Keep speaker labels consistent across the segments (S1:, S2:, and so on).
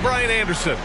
S1: Brian Anderson.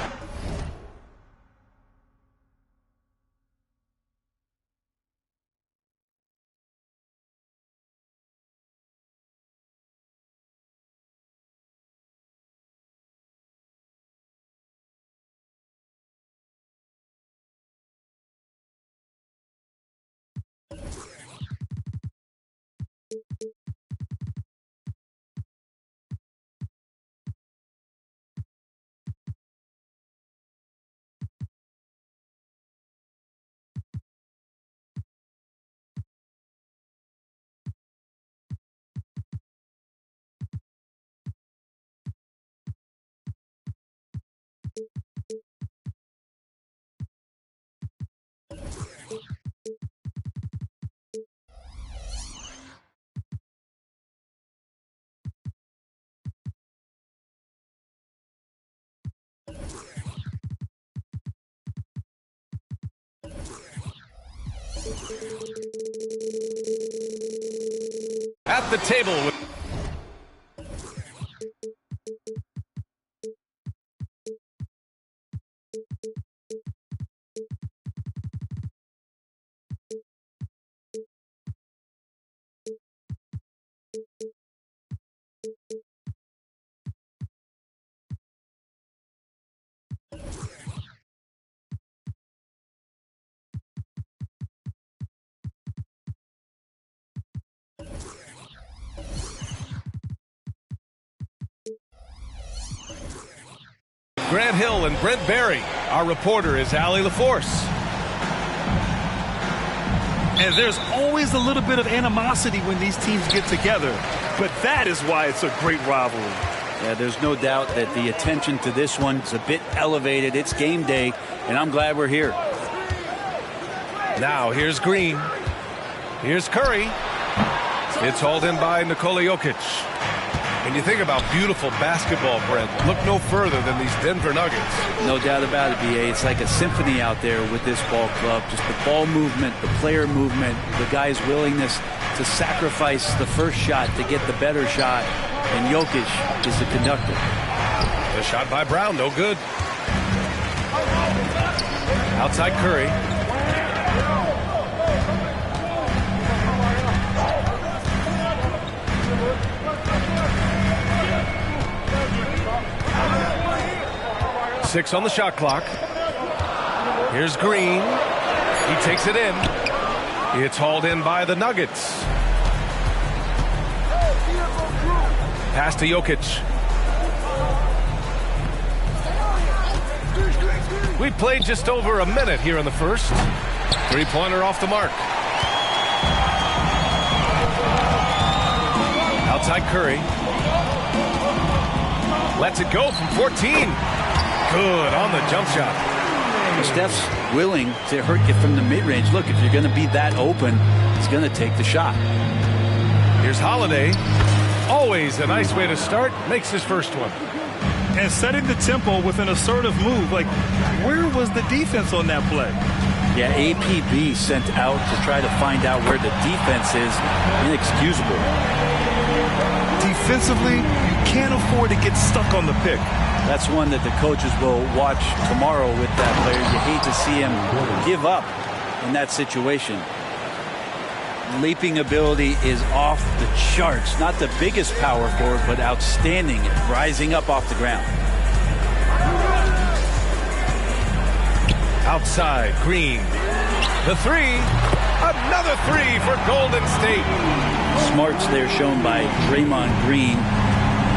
S1: At the table with Grant Hill and Brent Barry. Our reporter is Allie LaForce.
S2: And there's always a little bit of animosity when these teams get together. But that is why it's a great rivalry.
S3: Yeah, there's no doubt that the attention to this one is a bit elevated. It's game day, and I'm glad we're here.
S1: Now here's Green. Here's Curry. It's hauled in by Nikola Jokic. And you think about beautiful basketball, Brent. Look no further than these Denver Nuggets.
S3: No doubt about it, B.A. It's like a symphony out there with this ball club. Just the ball movement, the player movement, the guy's willingness to sacrifice the first shot to get the better shot. And Jokic is the conductor.
S1: The shot by Brown, no good. Outside Curry. Six on the shot clock. Here's Green. He takes it in. It's hauled in by the Nuggets. Pass to Jokic. We played just over a minute here in the first. Three-pointer off the mark. Outside Curry. Lets it go from 14. Good on the jump shot.
S3: Steph's willing to hurt you from the mid-range. Look, if you're going to be that open, he's going to take the shot.
S1: Here's Holiday. Always a nice way to start. Makes his first one.
S2: And setting the tempo with an assertive move. Like, where was the defense on that play?
S3: Yeah, APB sent out to try to find out where the defense is. Inexcusable.
S2: Defensively, you can't afford to get stuck on the pick.
S3: That's one that the coaches will watch tomorrow with that player. You hate to see him give up in that situation. Leaping ability is off the charts. Not the biggest power forward, but outstanding at rising up off the ground.
S1: Outside, Green. The three. Another three for Golden State.
S3: Smarts there shown by Draymond Green.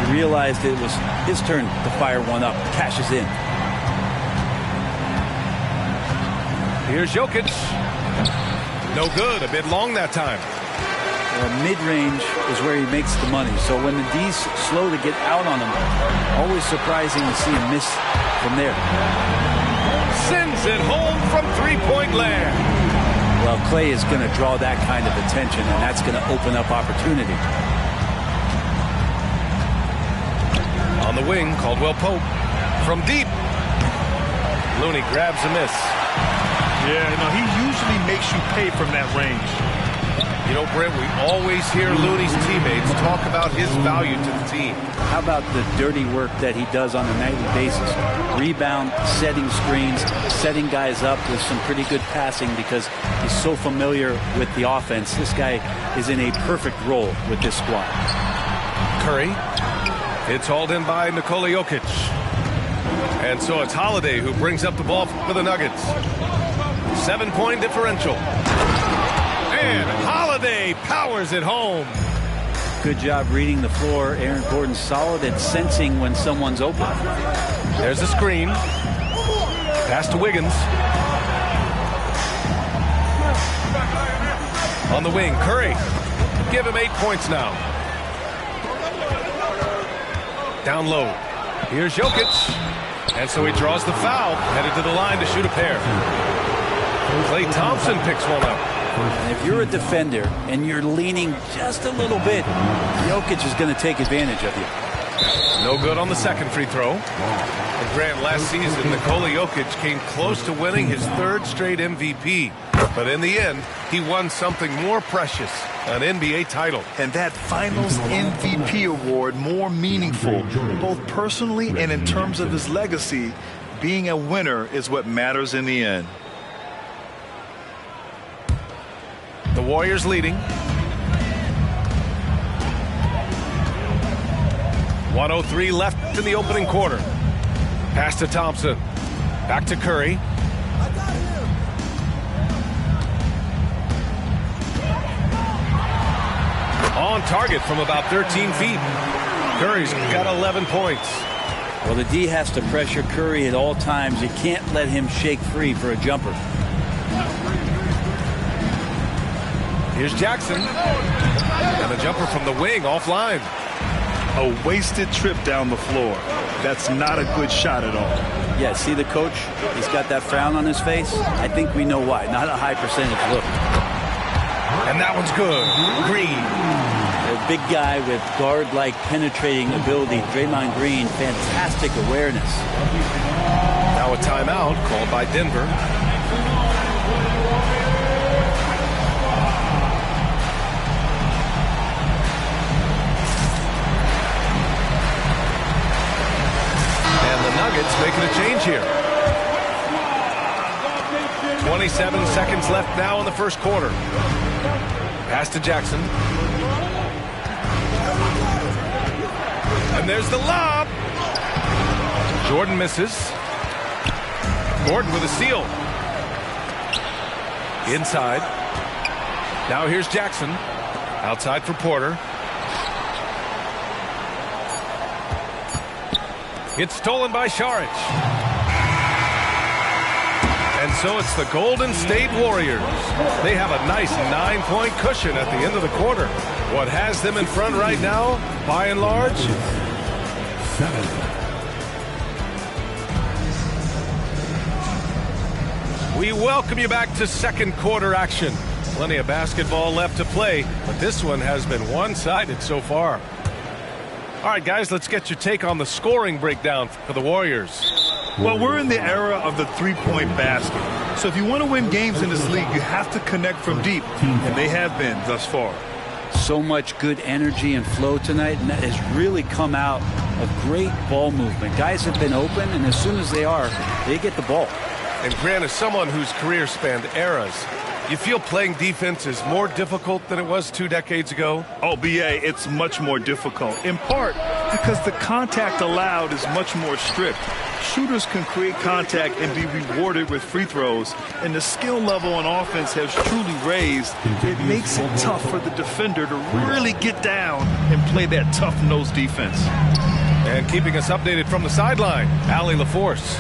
S3: He realized it was his turn to fire one up. Cashes in.
S1: Here's Jokic. No good. A bit long that time.
S3: Mid-range is where he makes the money. So when the D's slow to get out on him, always surprising to see him miss from there.
S1: Sends it home from three-point land.
S3: Well, Clay is going to draw that kind of attention, and that's going to open up opportunity.
S1: On the wing, Caldwell Pope. From deep. Looney grabs a miss.
S2: Yeah, no, he usually makes you pay from that range.
S1: You know, Brent, we always hear Looney's teammates talk about his value to the team.
S3: How about the dirty work that he does on a nightly basis? Rebound, setting screens, setting guys up with some pretty good passing because he's so familiar with the offense. This guy is in a perfect role with this squad.
S1: Curry. It's hauled in by Nikola Jokic. And so it's Holiday who brings up the ball for the Nuggets. 7-point differential. And Holiday powers it home.
S3: Good job reading the floor. Aaron Gordon's solid at sensing when someone's open.
S1: There's a screen. Pass to Wiggins. On the wing, Curry. Give him 8 points now. Down low. Here's Jokic. And so he draws the foul. Headed to the line to shoot a pair. Klay Thompson picks one up.
S3: And if you're a defender and you're leaning just a little bit, Jokic is going to take advantage of you.
S1: No good on the second free throw. And Grant, last season, Nikola Jokic came close to winning his 3rd straight MVP. But in the end, he won something more precious, an NBA title.
S2: And that Finals MVP award more meaningful, both personally and in terms of his legacy. Being a winner is what matters in the end.
S1: The Warriors leading. 1:03 left in the opening quarter. Pass to Thompson. Back to Curry. On target from about 13 feet. Curry's got 11 points.
S3: Well, the D has to pressure Curry at all times. You can't let him shake free for a jumper.
S1: Here's Jackson. And the jumper from the wing offline.
S2: A wasted trip down the floor. That's not a good shot at all.
S3: Yeah, see the coach? He's got that frown on his face. I think we know why. Not a high percentage look.
S1: And that one's good. Green.
S3: A big guy with guard-like penetrating ability. Draymond Green, fantastic awareness.
S1: Now a timeout called by Denver. Nuggets making a change here. 27 seconds left now in the first quarter. Pass to Jackson. And there's the lob. Jordan misses. Gordon with a steal. Inside. Now here's Jackson. Outside for Porter. It's stolen by Saric. And so it's the Golden State Warriors. They have a nice 9-point cushion at the end of the quarter. What has them in front right now, by and large? 7. We welcome you back to second quarter action. Plenty of basketball left to play, but this one has been one-sided so far. All right, guys, let's get your take on the scoring breakdown for the Warriors.
S2: Well, we're in the era of the three-point basket. So if you want to win games in this league, you have to connect from deep, and they have been thus far.
S3: So much good energy and flow tonight, and that has really come out of great ball movement. Guys have been open, and as soon as they are, they get the ball.
S1: And Grant, as someone whose career spanned eras, you feel playing defense is more difficult than it was 2 decades ago?
S2: Oh, B.A., it's much more difficult, in part because the contact allowed is much more strict. Shooters can create contact and be rewarded with free throws, and the skill level on offense has truly raised. It makes it tough for the defender to really get down and play that tough-nosed defense.
S1: And keeping us updated from the sideline, Allie LaForce.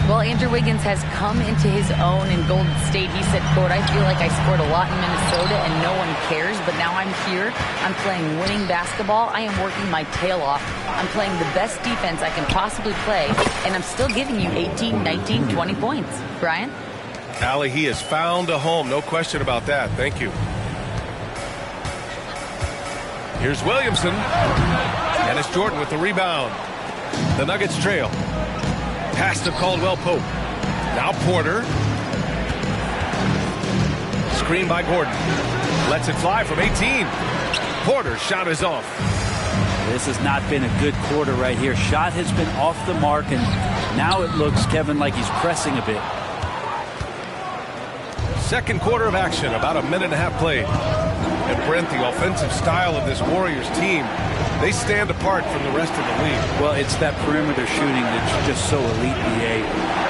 S4: Well, Andrew Wiggins has come into his own in Golden State. He said, quote, "I feel like I scored a lot in Minnesota and no one cares, but now I'm here. I'm playing winning basketball. I am working my tail off. I'm playing the best defense I can possibly play, and I'm still giving you 18, 19, 20 points." Brian?
S1: Allie, he has found a home. No question about that. Thank you. Here's Williamson. And it's Jordan with the rebound. The Nuggets trail. Pass to Caldwell Pope. Now Porter. Screen by Gordon. Lets it fly from 18. Porter's shot is off.
S3: This has not been a good quarter right here. Shot has been off the mark, and now it looks, Kevin, like he's pressing a bit.
S1: Second quarter of action, about a minute and a half played. And Brent, the offensive style of this Warriors team, they stand apart from the rest of the league.
S3: Well, it's that perimeter shooting that's just so elite, BA,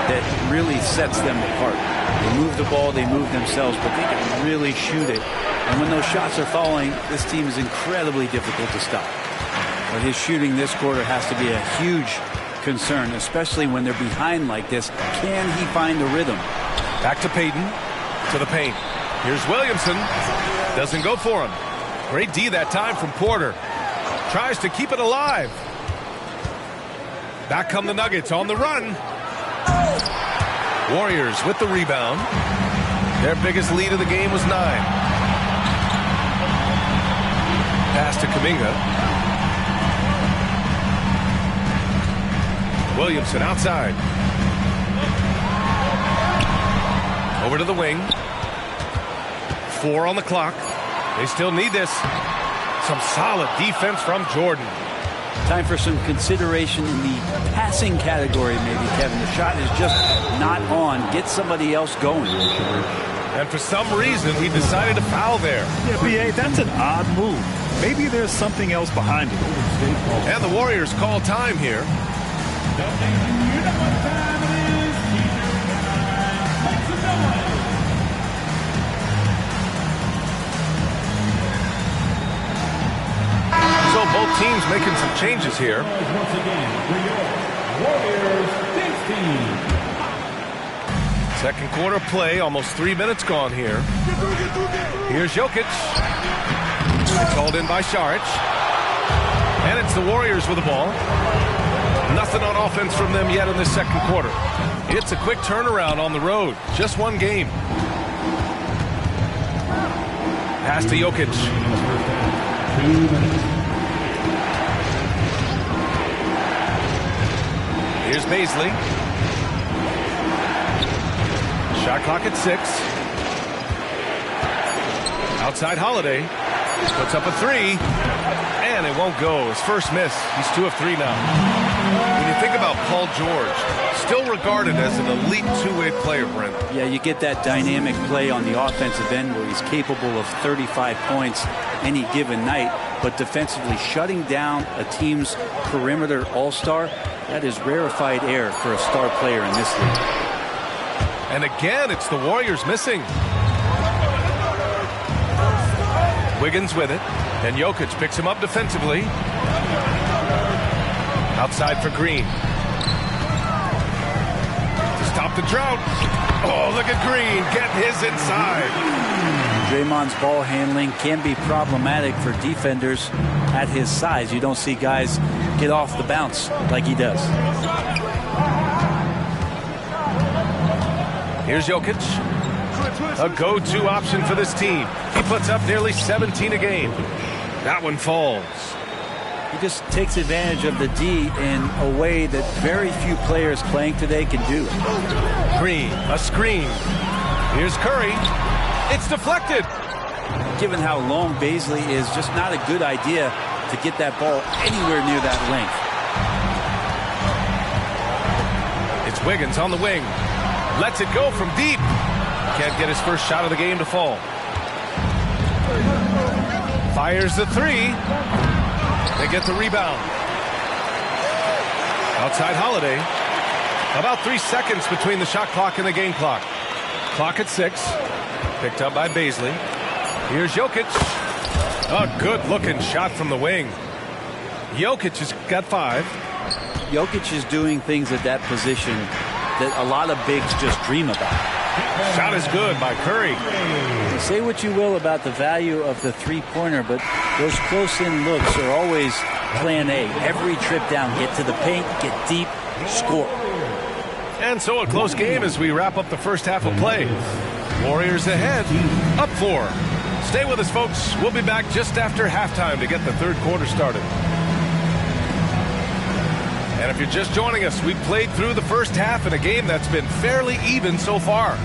S3: that really sets them apart. They move the ball, they move themselves, but they can really shoot it. And when those shots are falling, this team is incredibly difficult to stop. But his shooting this quarter has to be a huge concern, especially when they're behind like this. Can he find the rhythm?
S1: Back to Payton, to the paint. Here's Williamson. Doesn't go for him. Great D that time from Porter. Tries to keep it alive. Back come the Nuggets on the run. Warriors with the rebound. Their biggest lead of the game was 9. Pass to Kuminga. Williamson outside. Over to the wing. 4 on the clock. They still need this. Some solid defense from Jordan.
S3: Time for some consideration in the passing category, maybe, Kevin. The shot is just not on. Get somebody else going.
S1: And for some reason, he decided to foul there.
S2: Yeah, BA, that's an odd move. Maybe there's something else behind it.
S1: And the Warriors call time here. So both teams making some changes here. Second quarter play, almost 3 minutes gone here. Here's Jokic. It's hauled in by Šarić. And it's the Warriors with the ball. Nothing on offense from them yet in this second quarter. It's a quick turnaround on the road. Just one game. Pass to Jokic. Here's Bazley. Shot clock at 6. Outside Holiday. Puts up a 3. And it won't go. His first miss. He's 2 of 3 now. When you think about Paul George, still regarded as an elite two-way player, Brent.
S3: Yeah, you get that dynamic play on the offensive end where he's capable of 35 points any given night, but defensively shutting down a team's perimeter all-star, that is rarefied air for a star player in this league.
S1: And again, it's the Warriors missing. Wiggins with it, and Jokic picks him up defensively. Outside for Green. To stop the drought. Oh, look at Green getting his inside.
S3: Draymond's ball handling can be problematic for defenders at his size. You don't see guys get off the bounce like he does.
S1: Here's Jokic. A go-to option for this team. He puts up nearly 17 a game. That one falls.
S3: He just takes advantage of the D in a way that very few players playing today can do.
S1: Green, a screen. Here's Curry. It's deflected.
S3: Given how long Bazley is, just not a good idea to get that ball anywhere near that length.
S1: It's Wiggins on the wing. Lets it go from deep. Can't get his first shot of the game to fall. Fires the 3. They get the rebound. Outside Holiday. About 3 seconds between the shot clock and the game clock. Clock at 6. Picked up by Bazley. Here's Jokic. A good-looking shot from the wing. Jokic has got 5.
S3: Jokic is doing things at that position that a lot of bigs just dream about.
S1: Shot is good by Curry.
S3: Say what you will about the value of the three-pointer, but those close-in looks are always plan A. Every trip down, get to the paint, get deep, score.
S1: And so a close game as we wrap up the first half of play. Warriors ahead, up 4. Stay with us, folks. We'll be back just after halftime to get the third quarter started. And if you're just joining us, we've played through the first half in a game that's been fairly even so far.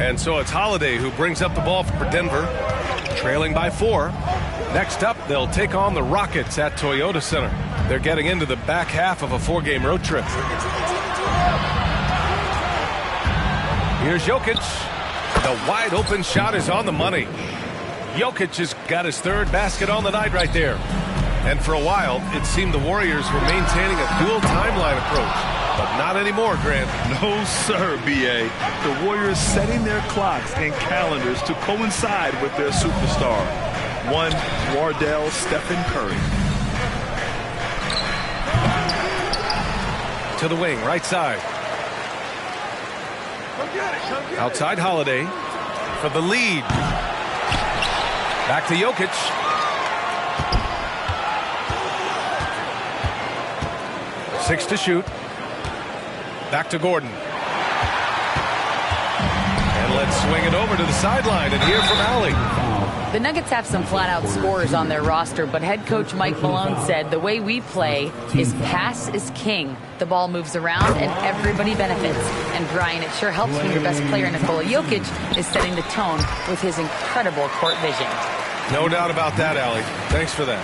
S1: And so it's Holiday who brings up the ball for Denver, trailing by 4. Next up, they'll take on the Rockets at Toyota Center. They're getting into the back half of a 4-game road trip. Here's Jokic. The wide open shot is on the money. Jokic has got his 3rd basket on the night right there. And for a while, it seemed the Warriors were maintaining a dual timeline approach. But not anymore, Grant.
S2: No, sir, B.A. The Warriors setting their clocks and calendars to coincide with their superstar. One, Wardell Stephen Curry.
S1: To the wing, right side. Outside Holiday for the lead. Back to Jokic. Six to shoot. Back to Gordon. And let's swing it over to the sideline and hear from Allie.
S4: The Nuggets have some flat-out scorers on their roster, but head coach Mike Malone said the way we play is pass is king. The ball moves around and everybody benefits. And Brian, it sure helps when your best player, Nikola Jokic, is setting the tone with his incredible court vision.
S1: No doubt about that, Allie. Thanks for that.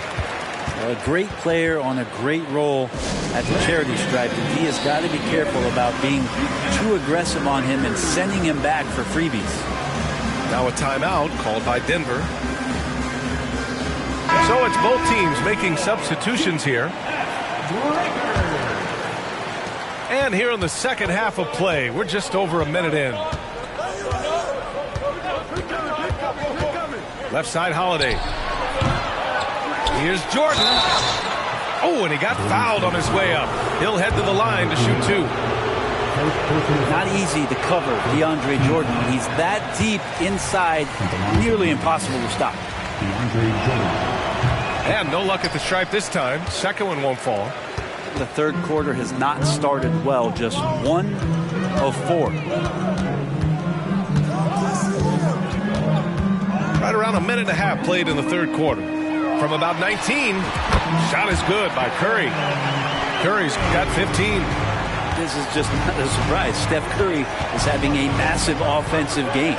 S3: A great player on a great role at the charity stripe, and he has got to be careful about being too aggressive on him and sending him back for freebies.
S1: Now a timeout called by Denver. So it's both teams making substitutions here. And here in the second half of play, we're just over a minute in. Left side Holiday. Here's Jordan. Oh, and he got fouled on his way up. He'll head to the line to shoot 2.
S3: Not easy to cover DeAndre Jordan. He's that deep inside, nearly impossible to stop.
S1: And no luck at the stripe this time. Second one won't fall.
S3: The third quarter has not started well. Just 1 of 4.
S1: Right around a minute and a half played in the third quarter. From about 19, shot is good by Curry. Curry's got 15.
S3: This is just not a surprise. Steph Curry is having a massive offensive game.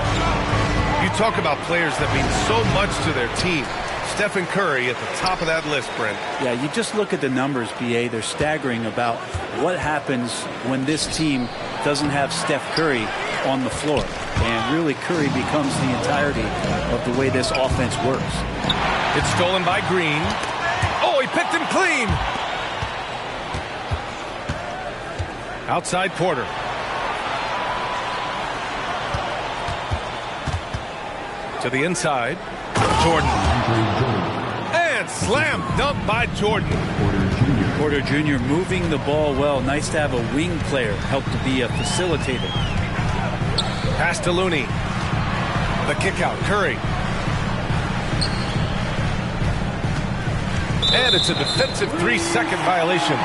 S1: You talk about players that mean so much to their team. Stephen Curry at the top of that list, Brent.
S3: Yeah, you just look at the numbers, B.A. They're staggering about what happens when this team doesn't have Steph Curry on the floor. And really, Curry becomes the entirety of the way this offense works.
S1: It's stolen by Green. Oh, he picked him clean. Outside Porter. To the inside. Jordan. And slam dunk by Jordan.
S3: Porter Jr. moving the ball well. Nice to have a wing player help to be a facilitator.
S1: Pass to Looney. The kick out. Curry. And it's a defensive 3-second violation.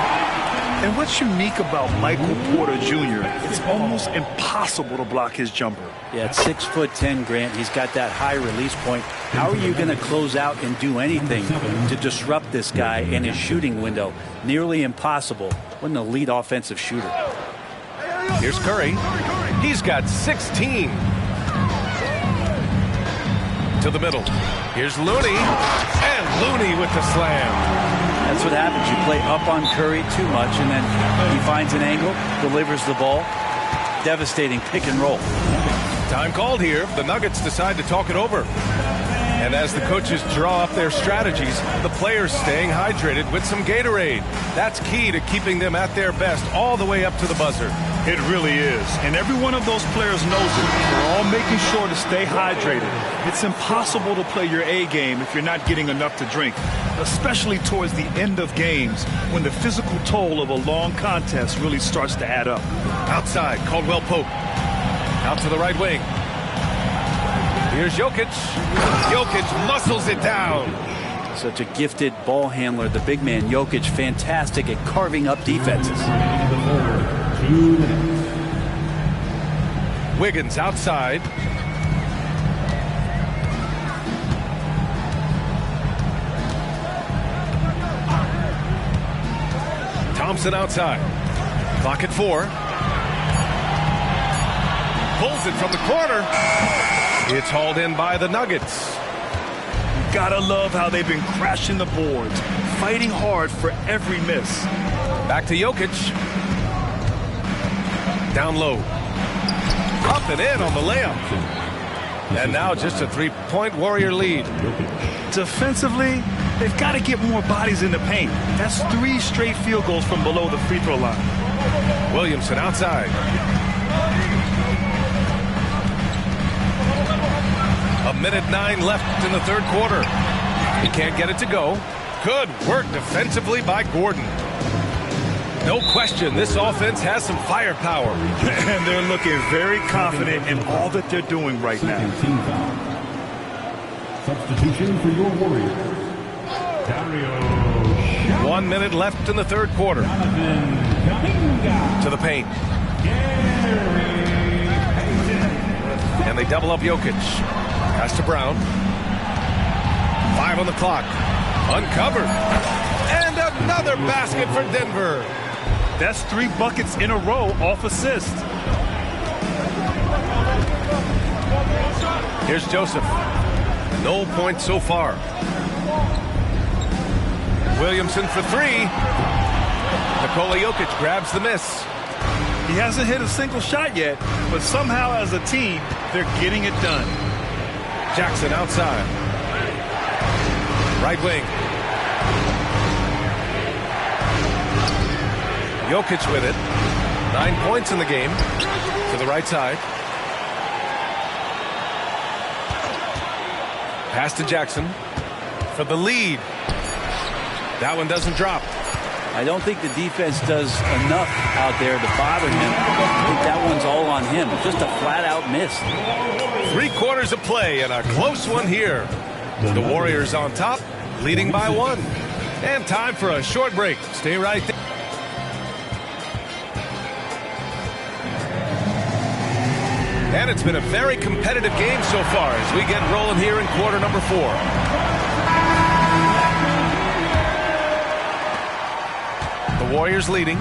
S2: And what's unique about Michael Porter Jr., it's almost impossible to block his jumper.
S3: Yeah, at 6'10", Grant, he's got that high release point. How are you going to close out and do anything to disrupt this guy in his shooting window? Nearly impossible when the lead offensive shooter.
S1: Here's Curry. He's got 16. To the middle. Here's Looney. And Looney with the slam.
S3: That's what happens. You play up on Curry too much, and then he finds an angle, delivers the ball. Devastating pick and roll.
S1: Time called here. The Nuggets decide to talk it over. And as the coaches draw up their strategies, the players staying hydrated with some Gatorade. That's key to keeping them at their best all the way up to the buzzer.
S2: It really is. And every one of those players knows it. They're all making sure to stay hydrated. It's impossible to play your A game if you're not getting enough to drink, especially towards the end of games when the physical toll of a long contest really starts to add up.
S1: Outside, Caldwell Pope. Out to the right wing. Here's Jokic. Jokic muscles it down.
S3: Such a gifted ball handler, the big man Jokic, fantastic at carving up defenses.
S1: Wiggins outside. Thompson outside. Clock at 4. pulls it from the corner. It's hauled in by the Nuggets.
S2: Gotta love how they've been crashing the boards, fighting hard for every miss.
S1: Back to Jokic. Down low. Up and in on the layup. And now just a three-point Warrior lead.
S2: Defensively, they've got to get more bodies in the paint. That's 3 straight field goals from below the free throw line.
S1: Williamson outside. A minute 9 left in the third quarter. He can't get it to go. Good work defensively by Gordon. No question, this offense has some firepower.
S2: And they're looking very confident in all that they're doing right now.
S5: Substitution for your Warriors. Dario.
S1: 1 minute left in the third quarter. To the paint. And they double up Jokic. Pass to Brown. 5 on the clock. Uncovered. And another basket for Denver.
S2: That's 3 buckets in a row off assist.
S1: Here's Joseph. No points so far. Williamson for 3. Nikola Jokic grabs the miss.
S2: He hasn't hit a single shot yet, but somehow as a team, they're getting it done.
S1: Jackson outside. Right wing. Jokic with it. 9 points in the game. To the right side. Pass to Jackson for the lead. That one doesn't drop.
S3: I don't think the defense does enough out there to bother him. I think that one's all on him. Just a flat-out miss.
S1: 3 quarters of play and a close one here. The Warriors on top, leading by 1. And time for a short break. Stay right there. And it's been a very competitive game so far as we get rolling here in quarter number 4. The Warriors leading.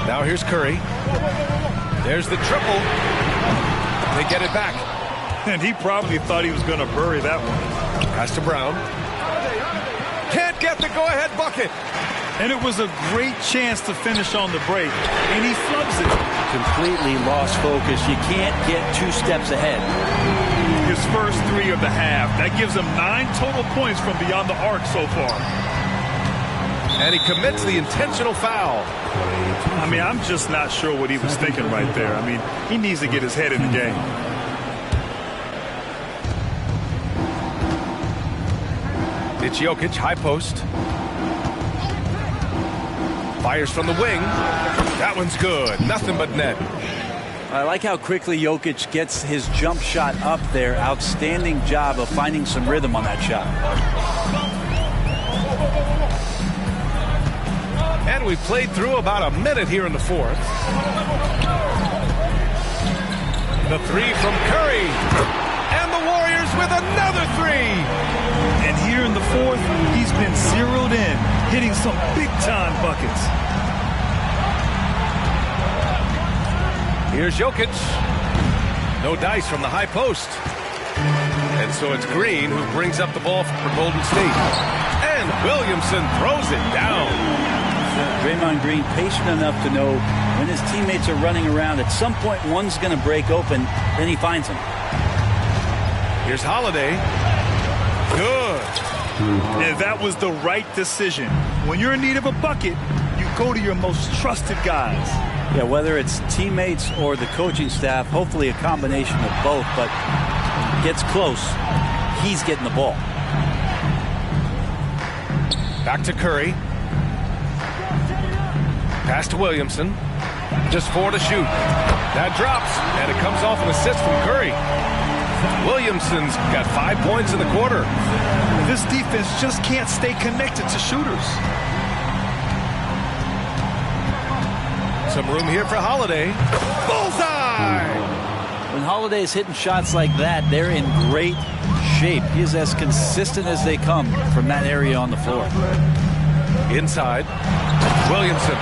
S1: Now here's Curry. There's the triple. They get it back.
S2: And he probably thought he was going to bury that one.
S1: Pass to Brown. Can't get the go-ahead bucket.
S2: And it was a great chance to finish on the break. And he flubs it.
S3: Completely lost focus. You can't get 2 steps ahead.
S2: His first 3 of the half. That gives him 9 total points from beyond the arc so far.
S1: And he commits the intentional foul.
S2: I mean, I'm just not sure what he was thinking right there. I mean, he needs to get his head in the game.
S1: It's Jokic, high post. Fires from the wing. That one's good. Nothing but net.
S3: I like how quickly Jokic gets his jump shot up there. Outstanding job of finding some rhythm on that shot.
S1: And we've played through about a minute here in the 4th. The 3 from Curry. And the Warriors with another 3.
S2: And here in the 4th, he's been zeroed in, hitting some big-time buckets.
S1: Here's Jokic. No dice from the high post. And so it's Green who brings up the ball for Golden State. And Williamson throws it down.
S3: Draymond Green patient enough to know when his teammates are running around, at some point one's going to break open, then he finds him.
S1: Here's Holiday. Good.
S2: And that was the right decision. When you're in need of a bucket, you go to your most trusted guys.
S3: Yeah, whether it's teammates or the coaching staff, hopefully a combination of both, but gets close, he's getting the ball.
S1: Back to Curry. Pass to Williamson. Just 4 to shoot. That drops, and it comes off an assist from Curry. Williamson's got 5 points in the quarter.
S2: This defense just can't stay connected to shooters.
S1: Some room here for Holiday. Bullseye!
S3: When Holiday is hitting shots like that, they're in great shape. He is as consistent as they come from that area on the floor.
S1: Inside. Williamson.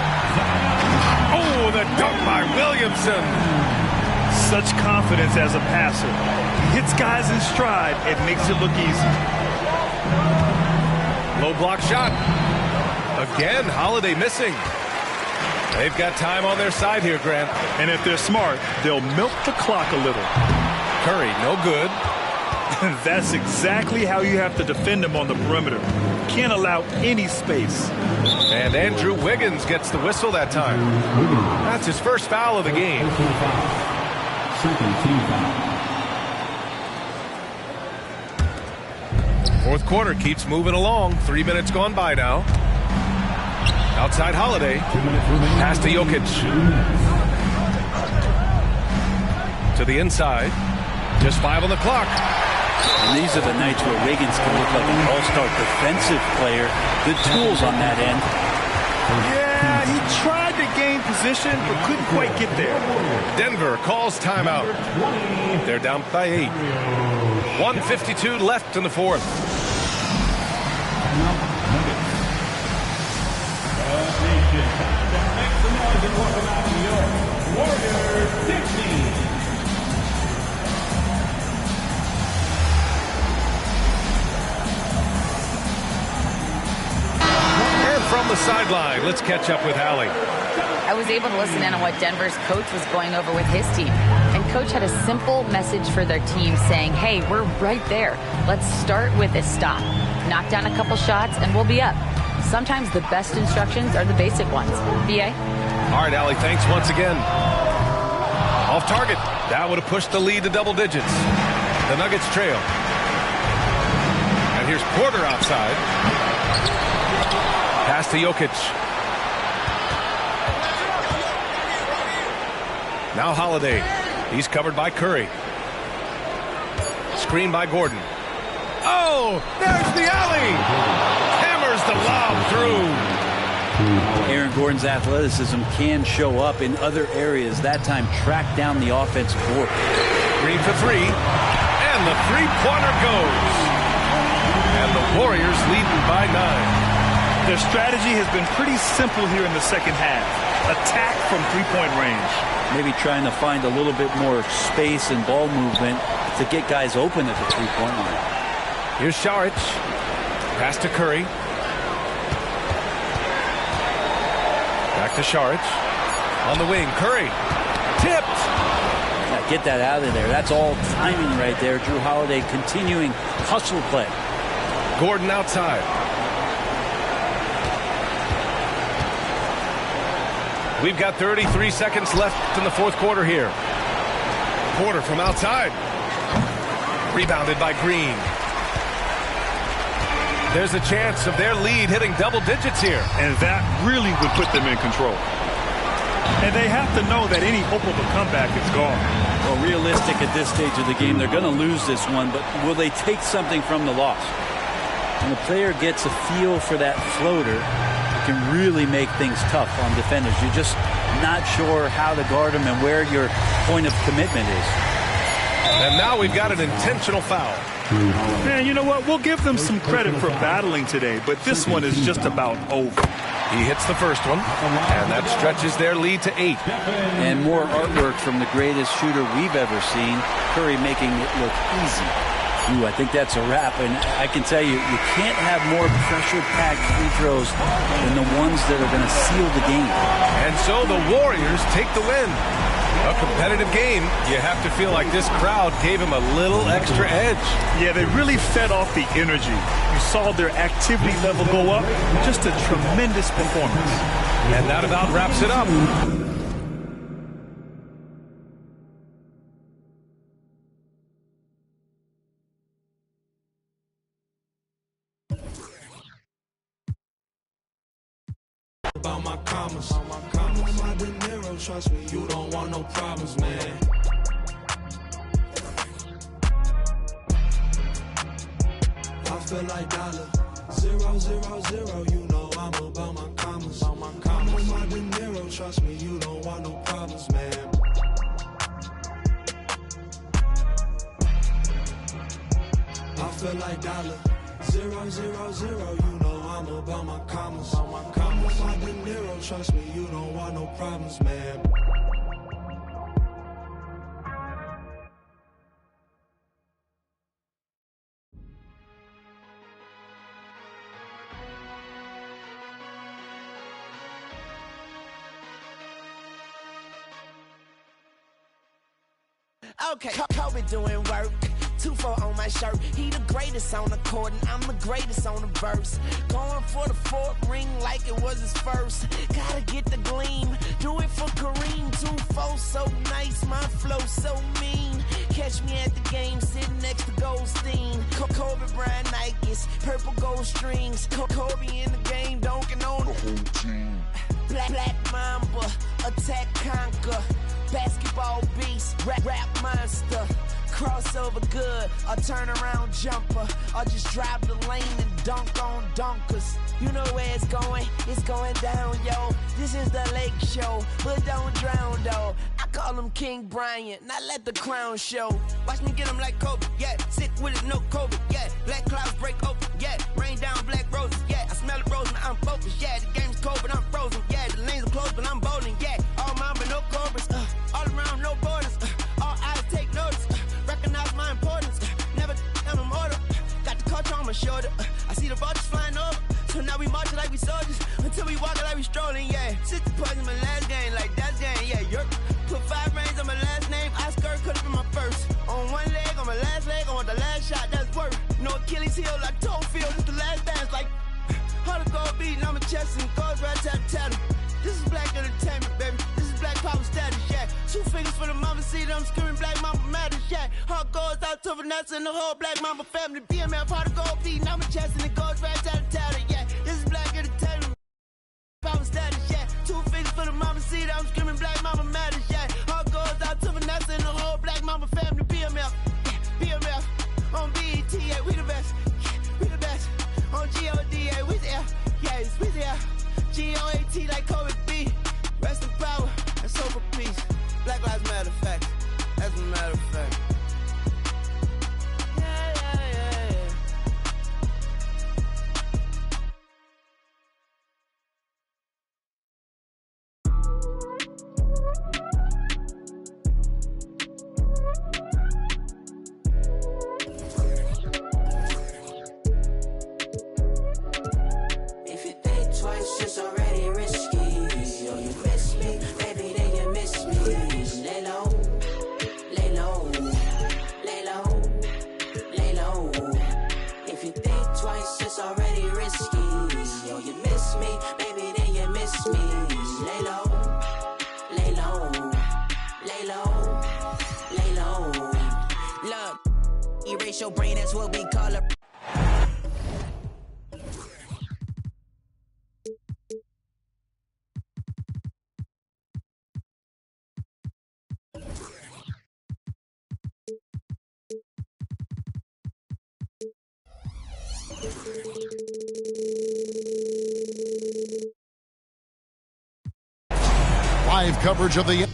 S1: Oh, Oh, the dunk by Williamson.
S2: Such confidence as a passer. He hits guys in stride and makes it look easy.
S1: Low block shot. Again, Holiday missing. They've got time on their side here, Grant.
S2: And if they're smart, they'll milk the clock a little.
S1: Curry, no good.
S2: That's exactly how you have to defend him on the perimeter. Can't allow any space.
S1: And Andrew Wiggins gets the whistle that time. That's his first foul of the game.
S5: Second team foul.
S1: Fourth quarter keeps moving along. 3 minutes gone by now. Outside Holiday. Pass to Jokic. To the inside. Just 5 on the clock.
S3: And these are the nights where Wiggins can look like an all-star defensive player. Good tools on that end.
S2: Yeah, he tried to gain position, but couldn't quite get there.
S1: Denver calls timeout. They're down by 8. 1:52 left in the fourth. From the sideline, let's catch up with Allie.
S4: I was able to listen in on what Denver's coach was going over with his team. And coach had a simple message for their team saying, hey, we're right there. Let's start with a stop. Knock down a couple shots and we'll be up. Sometimes the best instructions are the basic ones. B.A.?
S1: All right, Allie, thanks once again. Off target. That would have pushed the lead to double digits. The Nuggets trail. And here's Porter outside. Pass to Jokic. Now Holiday. He's covered by Curry. Screen by Gordon. Oh, there's the alley. Hammers the lob through.
S3: Aaron Gordon's athleticism can show up in other areas. That time, track down the offensive board.
S1: Green for 3. And the three-pointer goes. And the Warriors leading by 9.
S2: Their strategy has been pretty simple here in the second half. Attack from three-point range.
S3: Maybe trying to find a little bit more space and ball movement to get guys open at the three-point line.
S1: Here's Šarić. Pass to Curry. Back to Šarić. On the wing, Curry. Tipped.
S3: Now get that out of there. That's all timing right there. Jrue Holiday continuing hustle play.
S1: Gordon outside. We've got 33 seconds left in the fourth quarter here. Porter from outside. Rebounded by Green. There's a chance of their lead hitting double digits here.
S2: And that really would put them in control. And they have to know that any hope of a comeback is gone.
S3: Well, realistic at this stage of the game, they're going to lose this one, but will they take something from the loss? When the player gets a feel for that floater, can really make things tough on defenders. You're just not sure how to guard them and where your point of commitment is.
S1: And now we've got an intentional foul.
S2: Man, you know what? We'll give them some credit for battling today, but this one is just about over.
S1: He hits the first one, and that stretches their lead to 8.
S3: And more artwork from the greatest shooter we've ever seen. Curry making it look easy. Ooh, I think that's a wrap, and I can tell you, you can't have more pressure-packed free throws than the ones that are going to seal the game.
S1: And so the Warriors take the win. A competitive game. You have to feel like this crowd gave him a little extra edge.
S2: Yeah, they really fed off the energy. You saw their activity level go up. Just a tremendous performance.
S1: And that about wraps it up.
S6: About my commas, my De Niro, trust me, you don't want no problems, man. I feel like dollar, 0, 0, 0, you know I'm about my commas, my De Niro, trust me, you don't want no problems, man. I feel like dollar, 0, 0, 0, you know I'm about my commas. Commas like De Niro, trust me, you don't want no problems, man.
S7: Okay, Kobe doing work. 2-4 on my shirt. He the greatest on the court, and I'm the greatest on the verse. Going for the fourth ring like it was his first. Gotta get the gleam. Do it for Kareem. 2-4 so nice, my flow so mean. Catch me at the game, sitting next to Goldstein. Kobe Bryant Nikes, purple gold strings. Kobe in the game, dunking on the whole team. Black Mamba, attack conquer. Basketball beast, rap monster. Crossover good, a turnaround jumper. Or just drive the lane and dunk on dunkers. You know where it's going down, yo. This is the Lake Show, but don't drown, though. I call him King Bryant, not let the crown show. Watch me get him like Kobe, yeah. Sick with it, no COVID, yeah. Black clouds break open, yeah. Rain down black roses, yeah. I smell the rose, now I'm focused, yeah. The game's cold, but I'm frozen, yeah. The lanes are closed, but I'm bowling, yeah. All mama, no cobras, all around, no borders. All eyes take notice, recognize my importance. Never am a mortal. Got the culture on my shoulder. I see the vultures flying over. So now we marching like we soldiers until we walking like we strolling, yeah. 60 points in my last game, like that's game, yeah. Yerp. Put 5 rings on my last name. Oscar could have been my first. On one leg, on my last leg, on the last shot, that's work. No Achilles heel, like toe field. This the last dance, like how to go beating on my chest and goes right tat. This is black entertainment, baby. This is black power status, yeah. 2 fingers for the mama, see them screaming black mama matters, yeah. Heart goes out to Vanessa and the whole black mama family. BMF, how to go beating on my chest and it goes right tat, yeah. This is black entertainment, power status, yeah. 2 fingers for the mama, see them screaming black mama matters, yeah. Heart goes out to Vanessa and the whole black mama family. BMF, yeah. BMF, on BET, yeah, we the best, yeah, we the best. On GOD, yeah, we there, yeah, we there. GOAT like Kobe B. Rest in power and soul for peace. Black Lives Matter fact. As a matter of fact. Yeah.
S8: If you think twice, it's already risky. Yo, you miss me, baby, then you miss me. Lay low, lay low, lay low, lay low. If you think twice, it's already risky. Yo, you miss me, baby, then you miss me. Lay low, lay low, lay low, lay low.
S7: Look, erase your brain, that's what we call it.
S9: Live coverage of the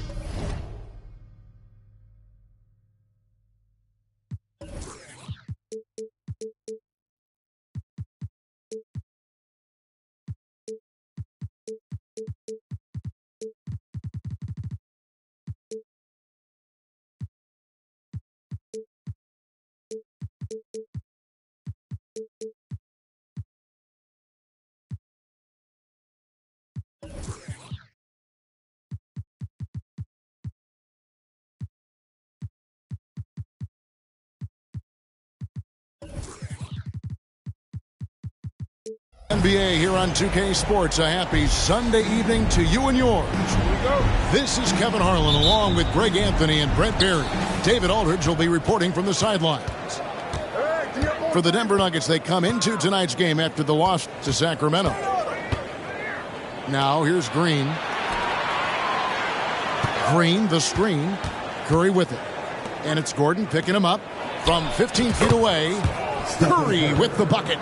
S9: NBA here on 2K Sports. A happy Sunday evening to you and yours. Here we go. This is Kevin Harlan along with Greg Anthony and Brett Berry. David Aldridge will be reporting from the sidelines. For the Denver Nuggets, they come into tonight's game after the loss to Sacramento. Now here's Green. Green, the screen. Curry with it. And it's Gordon picking him up from 15 feet away. Curry with the bucket.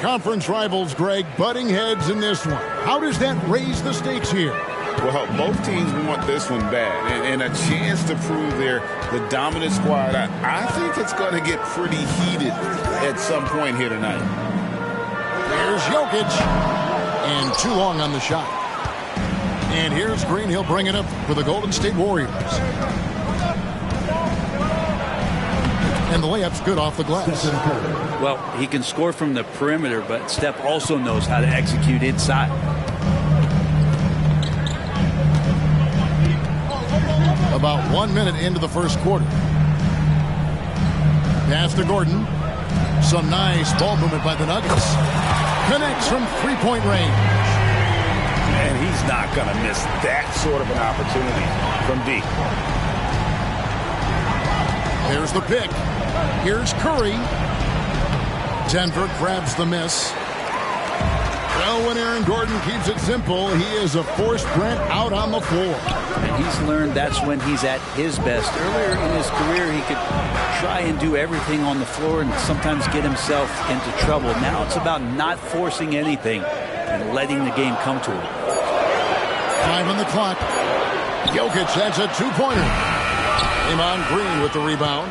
S9: Conference rivals, Greg, butting heads in this one. How does that raise the stakes here?
S10: Well, both teams want this one bad, and a chance to prove they're the dominant squad. I think it's going to get pretty heated at some point here tonight.
S9: Here's Jokic. And too long on the shot. And here's Green. He'll bring it up for the Golden State Warriors. And the layup's good off the glass.
S3: Well, he can score from the perimeter, but Steph also knows how to execute inside.
S9: About 1 minute into the first quarter. Pass to Gordon. Some nice ball movement by the Nuggets. Connects from three-point range.
S10: And he's not going to miss that sort of an opportunity from deep.
S9: There's the pick. Here's Curry. Denver grabs the miss. Well, when Aaron Gordon keeps it simple, he is a forced Brent out on the floor.
S3: And he's learned that's when he's at his best. Earlier in his career, he could try and do everything on the floor and sometimes get himself into trouble. Now it's about not forcing anything and letting the game come to him.
S9: 5 on the clock. Jokic has a two-pointer. Draymond Green with the rebound.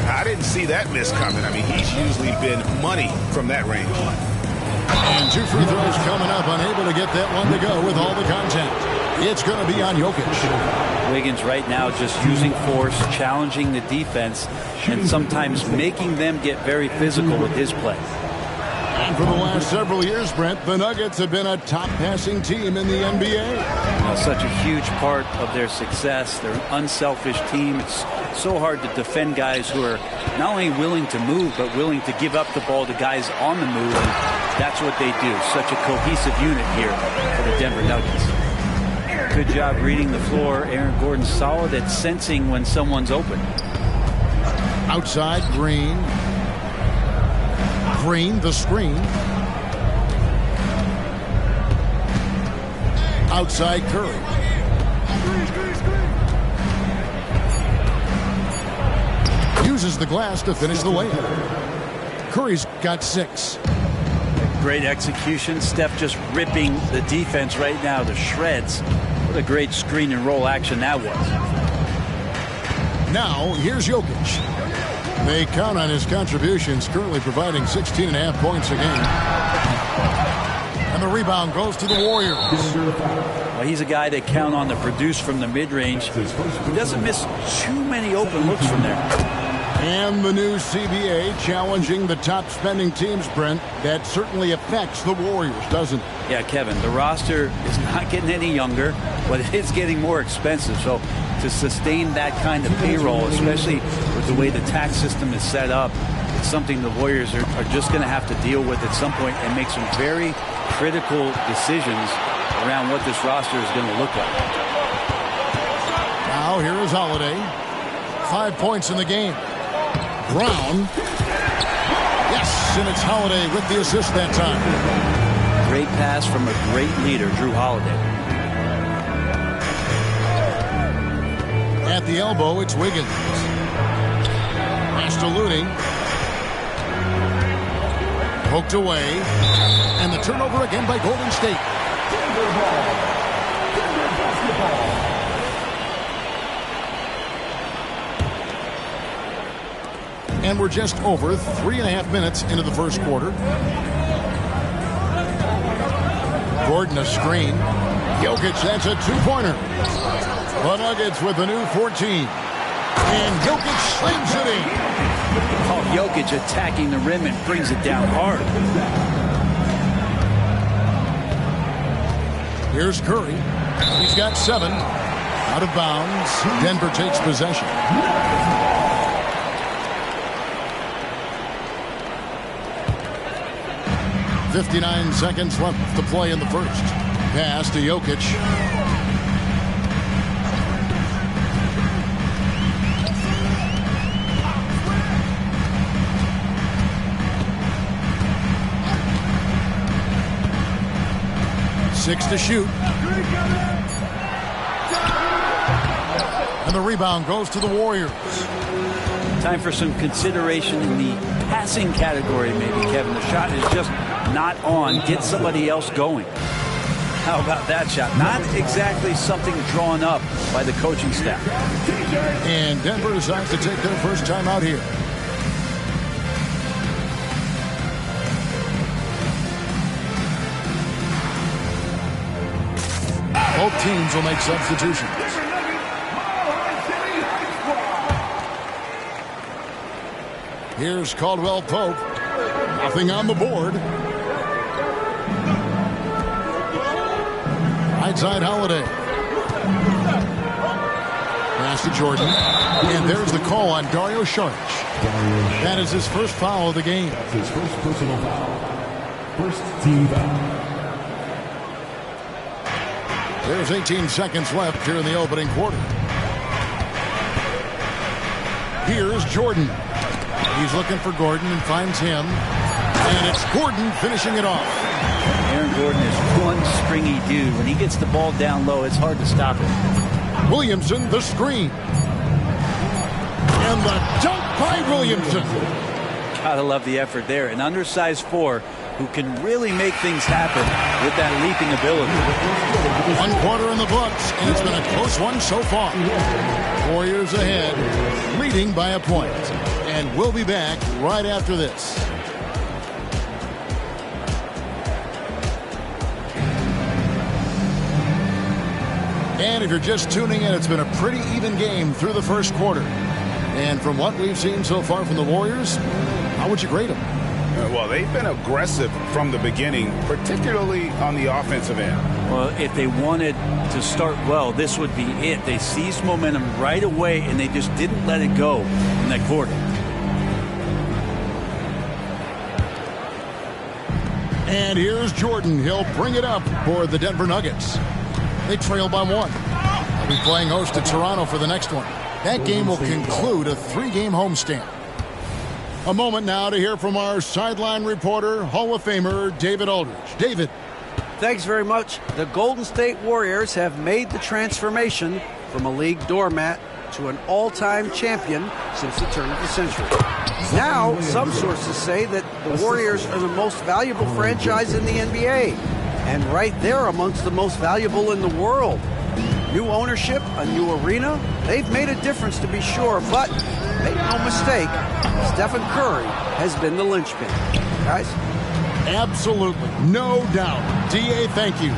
S10: I didn't see that miss coming. I mean, he's usually been money from that range.
S9: And 2 free throws coming up, unable to get that one to go with all the contact. It's going to be on Jokic.
S3: Wiggins right now just using force, challenging the defense, and sometimes making them get very physical with his play.
S9: And for the last several years, Brent, the Nuggets have been a top passing team in the NBA.
S3: Now, such a huge part of their success. They're an unselfish team. It's so hard to defend guys who are not only willing to move, but willing to give up the ball to guys on the move. And that's what they do. Such a cohesive unit here for the Denver Nuggets. Good job reading the floor. Aaron Gordon's solid at sensing when someone's open.
S9: Outside, Green. Green, the screen. Outside, Curry. Uses the glass to finish the layup. Curry's got 6.
S3: Great execution. Steph just ripping the defense right now to shreds. What a great screen and roll action that was.
S9: Now, here's Jokic. They count on his contributions, currently providing 16.5 points a game. And the rebound goes to the Warriors.
S3: Well, he's a guy they count on to produce from the mid-range. He doesn't miss too many open looks from there.
S9: And the new CBA challenging the top spending teams, Brent. That certainly affects the Warriors, doesn't it?
S3: Yeah, Kevin, the roster is not getting any younger, but it is getting more expensive. So to sustain that kind of payroll, especially with the way the tax system is set up, it's something the Warriors are just going to have to deal with at some point and make some very critical decisions around what this roster is going to look like.
S9: Now here is Holiday. 5 points in the game. Brown. Yes, and it's Holiday with the assist that time.
S3: Great pass from a great leader, Drew Holiday.
S9: At the elbow, it's Wiggins. Pass to Looney. Poked away. And the turnover again by Golden State. And we're just over 3.5 minutes into the first quarter. Gordon a screen. Jokic, that's a two-pointer. The Nuggets with a new 14. And Jokic slams it in.
S3: Oh, Jokic attacking the rim and brings it down hard.
S9: Here's Curry. He's got 7. Out of bounds. Denver takes possession. .59 seconds left to play in the first. Pass to Jokic. Six to shoot. And the rebound goes to the Warriors.
S3: Time for some consideration in the passing category, maybe, Kevin. The shot is just not on. Get somebody else going. How about that shot? Not exactly something drawn up by the coaching staff.
S9: And Denver decides to take their first time out here. Both teams will make substitutions. Here's Caldwell Pope. Nothing on the board. Right side Holiday. Pass to Jordan. And there's the call on Dario Saric. That is his first foul of the game.
S5: That's his first personal foul. First team foul.
S9: There's 18 seconds left here in the opening quarter. Here's Jordan. He's looking for Gordon and finds him. And it's Gordon finishing it off.
S3: Aaron Gordon is one stringy dude. When he gets the ball down low, it's hard to stop him.
S9: Williamson, the screen. And the dunk by Williamson.
S3: Gotta love the effort there. An undersized 4 who can really make things happen with that leaping ability.
S9: 1 quarter in the books, and it's been a close one so far. Warriors ahead, leading by a point. And we'll be back right after this. And if you're just tuning in, it's been a pretty even game through the first quarter. And from what we've seen so far from the Warriors, how would you grade them?
S10: Well, they've been aggressive from the beginning, particularly on the offensive end.
S3: Well, if they wanted to start well, this would be it. They seized momentum right away, and they just didn't let it go in that quarter.
S9: And here's Jordan. He'll bring it up for the Denver Nuggets. They trail by 1. They'll be playing host to Toronto for the next one. That game will conclude a 3-game homestand. A moment now to hear from our sideline reporter, Hall of Famer David Aldridge. David.
S11: Thanks very much. The Golden State Warriors have made the transformation from a league doormat to an all-time champion since the turn of the century. Now, some sources say that the Warriors are the most valuable franchise in the NBA, and right there amongst the most valuable in the world. New ownership, a new arena, they've made a difference to be sure, but make no mistake, Stephen Curry has been the linchpin. Guys?
S9: Absolutely. No doubt. D.A., thank you.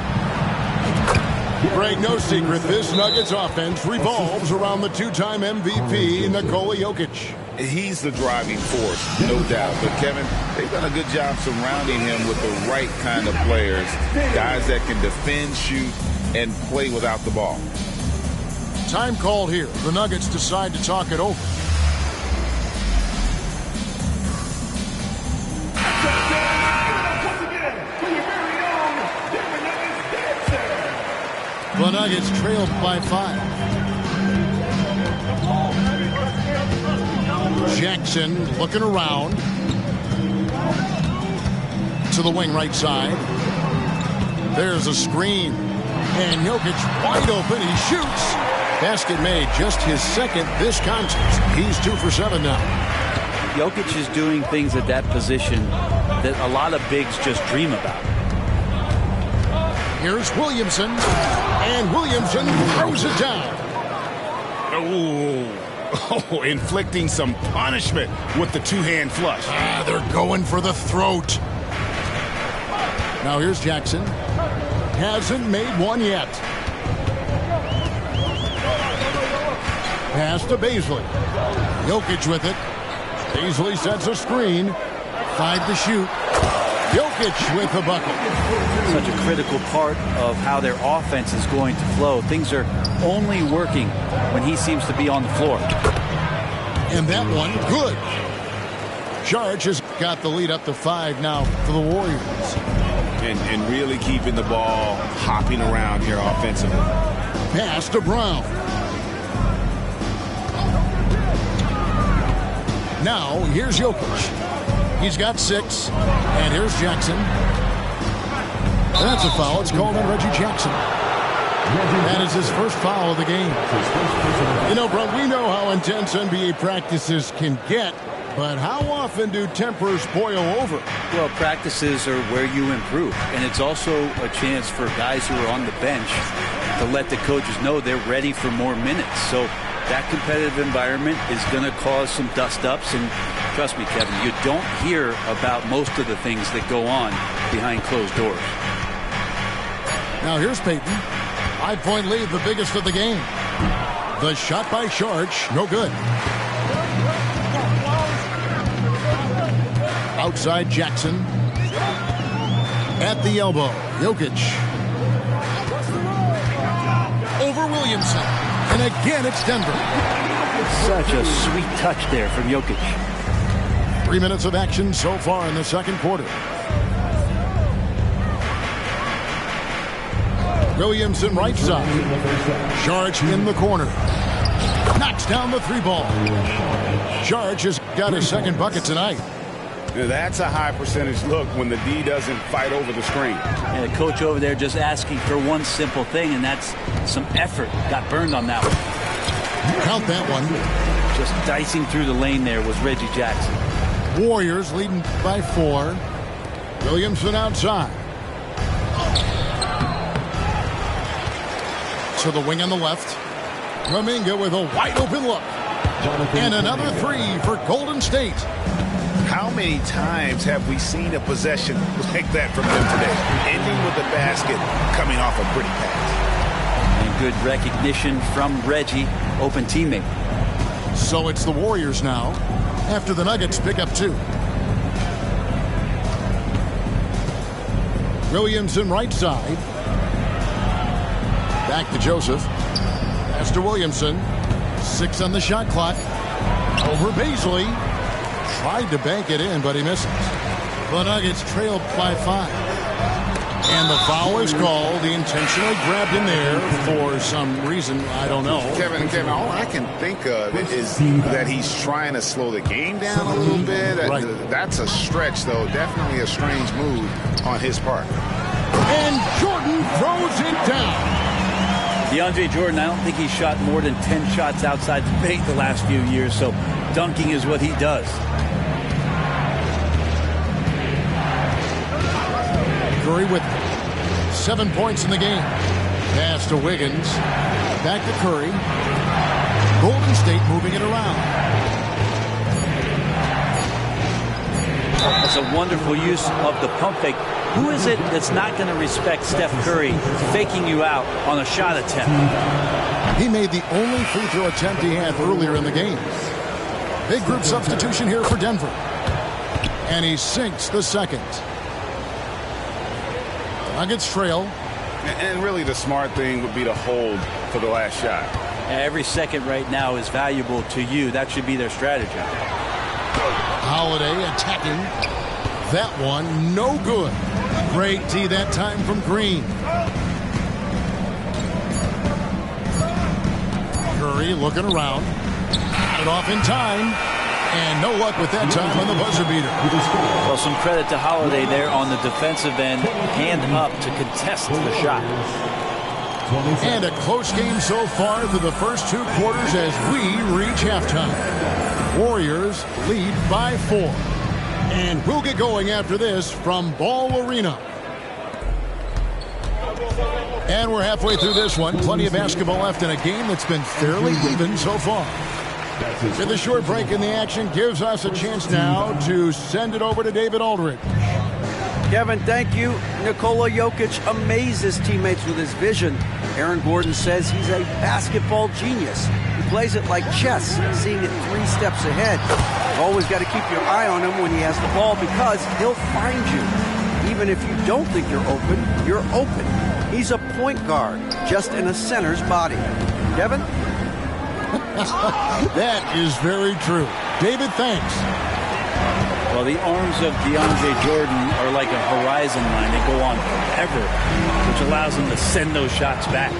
S9: Greg, no secret, this Nuggets offense revolves around the 2-time MVP, Nikola Jokic.
S10: He's the driving force, no doubt. But, Kevin, they've done a good job surrounding him with the right kind of players, guys that can defend, shoot, and play without the ball.
S9: Time called here. The Nuggets decide to talk it over. The Nuggets trailed by 5. Jackson looking around to the wing right side. There's a screen. And Jokic wide open. He shoots. Basket made. Just his second this contest. He's 2 for 7 now.
S3: Jokic is doing things at that position that a lot of bigs just dream about.
S9: Here's Williamson. And Williamson throws it down.
S10: Oh, inflicting some punishment with the 2-hand flush.
S9: They're going for the throat. Now here's Jackson. Hasn't made one yet. Pass to Bazley. Jokic with it. Bazley sets a screen. 5 to shoot. Jokic with the bucket.
S3: Such a critical part of how their offense is going to flow. Things are only working when he seems to be on the floor.
S9: And that one, good. Saric has got the lead up to 5 now for the Warriors.
S10: And really keeping the ball hopping around here offensively.
S9: Pass to Brown. Now, here's Jokic. He's got 6. And here's Jackson. That's a foul. It's called on Reggie Jackson. That is his first foul of the game. You know, bro, we know how intense NBA practices can get. But how often do tempers boil over?
S3: Well, practices are where you improve. And it's also a chance for guys who are on the bench to let the coaches know they're ready for more minutes. So that competitive environment is going to cause some dust-ups. And trust me, Kevin, you don't hear about most of the things that go on behind closed doors.
S9: Now here's Payton. 5-point lead, the biggest of the game. The shot by Sharge, no good. Outside Jackson. At the elbow, Jokic. Over Williamson. And again, it's Denver.
S3: Such a sweet touch there from Jokic.
S9: 3 minutes of action so far in the second quarter. Williamson right side. Sharge in the corner. Knocks down the three ball. Sharge has got his second bucket tonight.
S10: That's a high percentage look when the D doesn't fight over the screen.
S3: And the coach over there just asking for one simple thing, and that's some effort. Got burned on that one.
S9: Count that one.
S3: Just dicing through the lane there was Reggie Jackson.
S9: Warriors leading by 4. Williamson outside. To the wing on the left. Kuminga with a wide open look. And another 3 for Golden State.
S10: How many times have we seen a possession like that from them today? Ending with the basket, coming off a pretty pass.
S3: And good recognition from Reggie, open teammate.
S9: So it's the Warriors now, after the Nuggets pick up 2. Williamson right side. Back to Joseph. Pass to Williamson. 6 on the shot clock. Over Baisley. Tried to bank it in, but he misses. The Nuggets trailed by 5. And the foul is called. He intentionally grabbed him there for some reason. I don't know.
S10: Kevin, all I can think of is that he's trying to slow the game down a little bit.
S9: Right.
S10: That's a stretch, though. Definitely a strange move on his part.
S9: And Jordan throws it down.
S3: DeAndre Jordan, I don't think he's shot more than 10 shots outside the paint the last few years, so dunking is what he does.
S9: Curry with 7 points in the game. Pass to Wiggins. Back to Curry. Golden State moving it around.
S3: That's a wonderful use of the pump fake. Who is it that's not going to respect Steph Curry faking you out on a shot attempt?
S9: He made the only free throw attempt he had earlier in the game. Big group substitution here for Denver. And he sinks the second. Nuggets trail.
S10: And really the smart thing would be to hold for the last shot.
S3: Every second right now is valuable to you. That should be their strategy.
S9: Holiday attacking. That one, no good. Great D that time from Green. Curry looking around. Got it off in time. And no luck with that time on the buzzer beater.
S3: Well, some credit to Holiday there on the defensive end. Hand up to contest the shot.
S9: And a close game so far through the first 2 quarters as we reach halftime. Warriors lead by 4. And we'll get going after this from Ball Arena. And we're halfway through this one. Plenty of basketball left in a game that's been fairly even so far. With a short break in the action gives us a chance now to send it over to David Aldridge.
S11: Kevin, thank you. Nikola Jokic amazes teammates with his vision. Aaron Gordon says he's a basketball genius. He plays it like chess, seeing it 3 steps ahead. You've always got to keep your eye on him when he has the ball because he'll find you. Even if you don't think you're open. He's a point guard, just in a center's body. Kevin?
S9: That is very true. David, thanks.
S3: Well, the arms of DeAndre Jordan are like a horizon line. They go on forever, which allows him to send those shots back.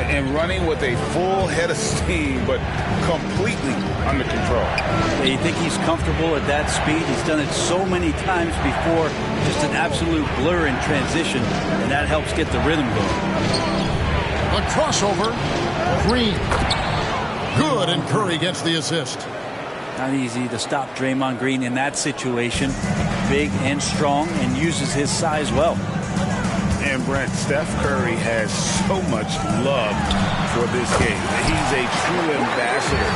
S10: And running with a full head of steam, but completely under control.
S3: You think he's comfortable at that speed? He's done it so many times before. Just an absolute blur in transition, and that helps get the rhythm going.
S9: A crossover. Green. Good, and Curry gets the assist.
S3: Not easy to stop Draymond Green in that situation. Big and strong and uses his size well.
S10: And Brent, Steph Curry has so much love for this game. He's a true ambassador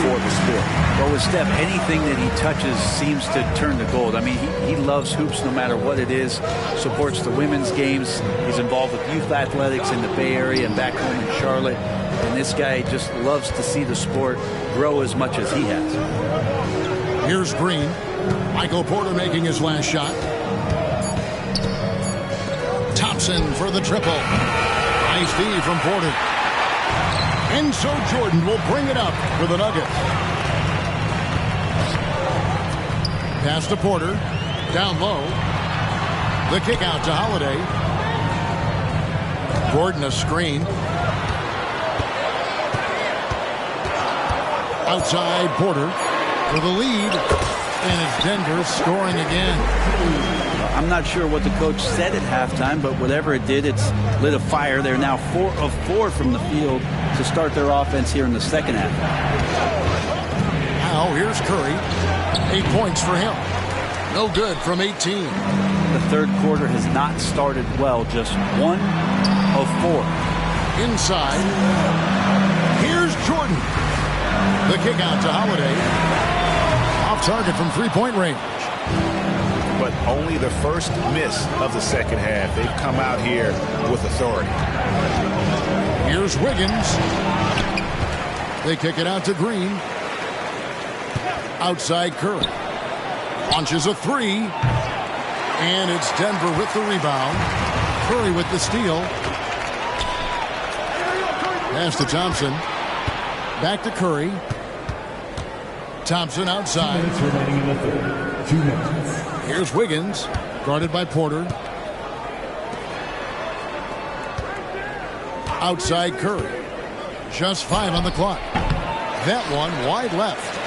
S10: for the sport.
S3: Well, with Steph, anything that he touches seems to turn to gold. I mean, he loves hoops no matter what it is, supports the women's games. He's involved with youth athletics in the Bay Area and back home in Charlotte. And this guy just loves to see the sport grow as much as he has.
S9: Here's Green. Michael Porter making his last shot. Thompson for the triple. Nice D from Porter. And so Jordan will bring it up for the Nuggets. Pass to Porter. Down low. The kick out to Holiday. Gordon a screen. Outside Porter for the lead. And it's Denver scoring again.
S3: I'm not sure what the coach said at halftime, but whatever it did, it's lit a fire. They're now 4 of 4 from the field to start their offense here in the second half.
S9: Now here's Curry. 8 points for him. No good from 18.
S3: The third quarter has not started well. Just 1 of 4.
S9: Inside. Here's Jordan. The kick out to Holiday. Off target from three-point range.
S10: But only the first miss of the second half. They've come out here with authority.
S9: Here's Wiggins. They kick it out to Green. Outside Curry. Launches a three. And it's Denver with the rebound. Curry with the steal. Pass to Thompson. Back to Curry. Thompson outside.
S5: 2 minutes remaining in the third. 2 minutes.
S9: Here's Wiggins, guarded by Porter. Outside Curry. Just 5 on the clock. That one wide left.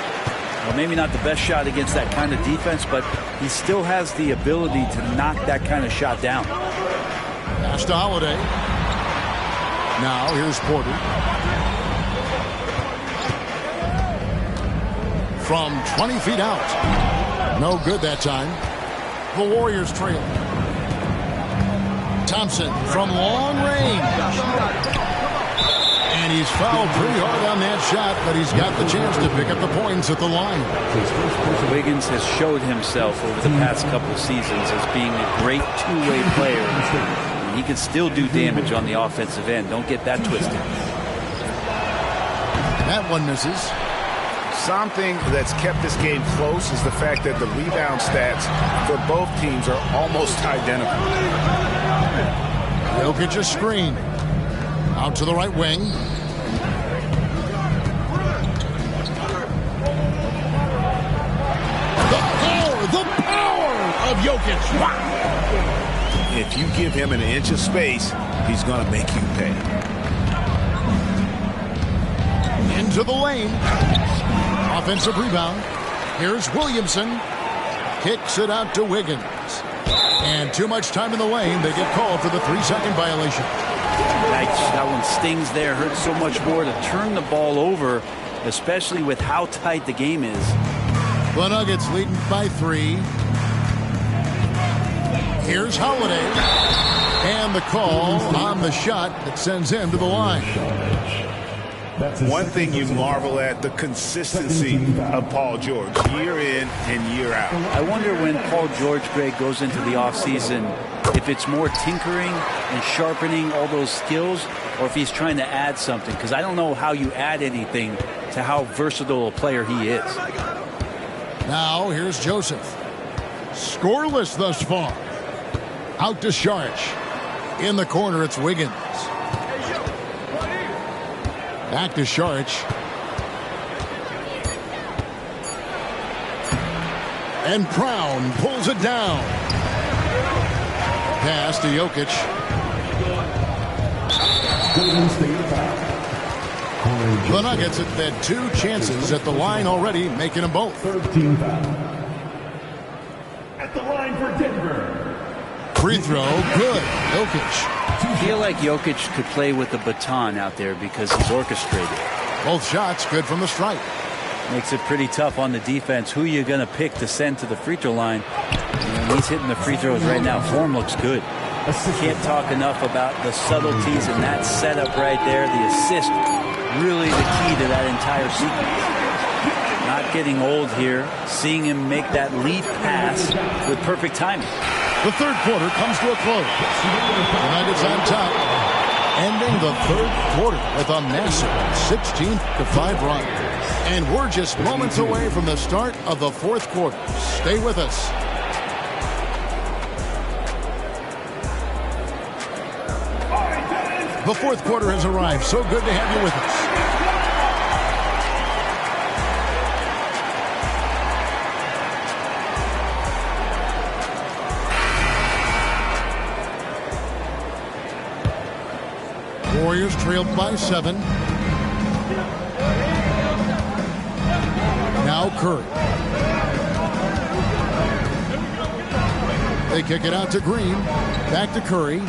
S3: Well, maybe not the best shot against that kind of defense, but he still has the ability to knock that kind of shot down.
S9: Pass to Holiday. Now here's Porter. From 20 feet out. No good that time. The Warriors trail. Thompson from long range. And he's fouled pretty hard on that shot, but he's got the chance to pick up the points at the line.
S3: Wiggins has showed himself over the past couple of seasons as being a great two-way player. And he can still do damage on the offensive end. Don't get that twisted.
S9: That one misses.
S10: Something that's kept this game close is the fact that the rebound stats for both teams are almost identical.
S9: Jokic's screen. Out to the right wing. The power of Jokic. Wow.
S10: If you give him an inch of space, he's going to make you pay.
S9: Into the lane. Offensive rebound. Here's Williamson. Kicks it out to Wiggins. And too much time in the lane. They get called for the 3-second violation.
S3: That one stings there. Hurts so much more to turn the ball over, especially with how tight the game is.
S9: The Nuggets leading by 3. Here's Holiday. And the call on the shot that sends him to the line.
S10: One thing you marvel at, the consistency of Paul George, year in and year out.
S3: I wonder when Paul George, Greg, goes into the offseason, if it's more tinkering and sharpening all those skills, or if he's trying to add something. Because I don't know how you add anything to how versatile a player he is.
S9: Now here's Joseph. Scoreless thus far. Out to Saric. In the corner, it's Wiggins. Back to Saric. And Brown pulls it down. Pass to Jokic. The Nuggets have had 2 chances at the line already, making them both.
S5: 13 foul. At the line for Denver.
S9: Free throw, good. Jokic.
S3: I feel like Jokic could play with the baton out there because he's orchestrated.
S9: Both shots good from the stripe.
S3: Makes it pretty tough on the defense. Who are you going to pick to send to the free throw line? And he's hitting the free throws right now. Form looks good. Can't talk enough about the subtleties in that setup right there. The assist, really the key to that entire sequence. Not getting old here. Seeing him make that lead pass with perfect timing.
S9: The third quarter comes to a close. The Nuggets on top, ending the third quarter with a massive 16-5 run. And we're just moments away from the start of the fourth quarter. Stay with us. The fourth quarter has arrived. So good to have you with us. Warriors trailed by 7. Now Curry. They kick it out to Green. Back to Curry.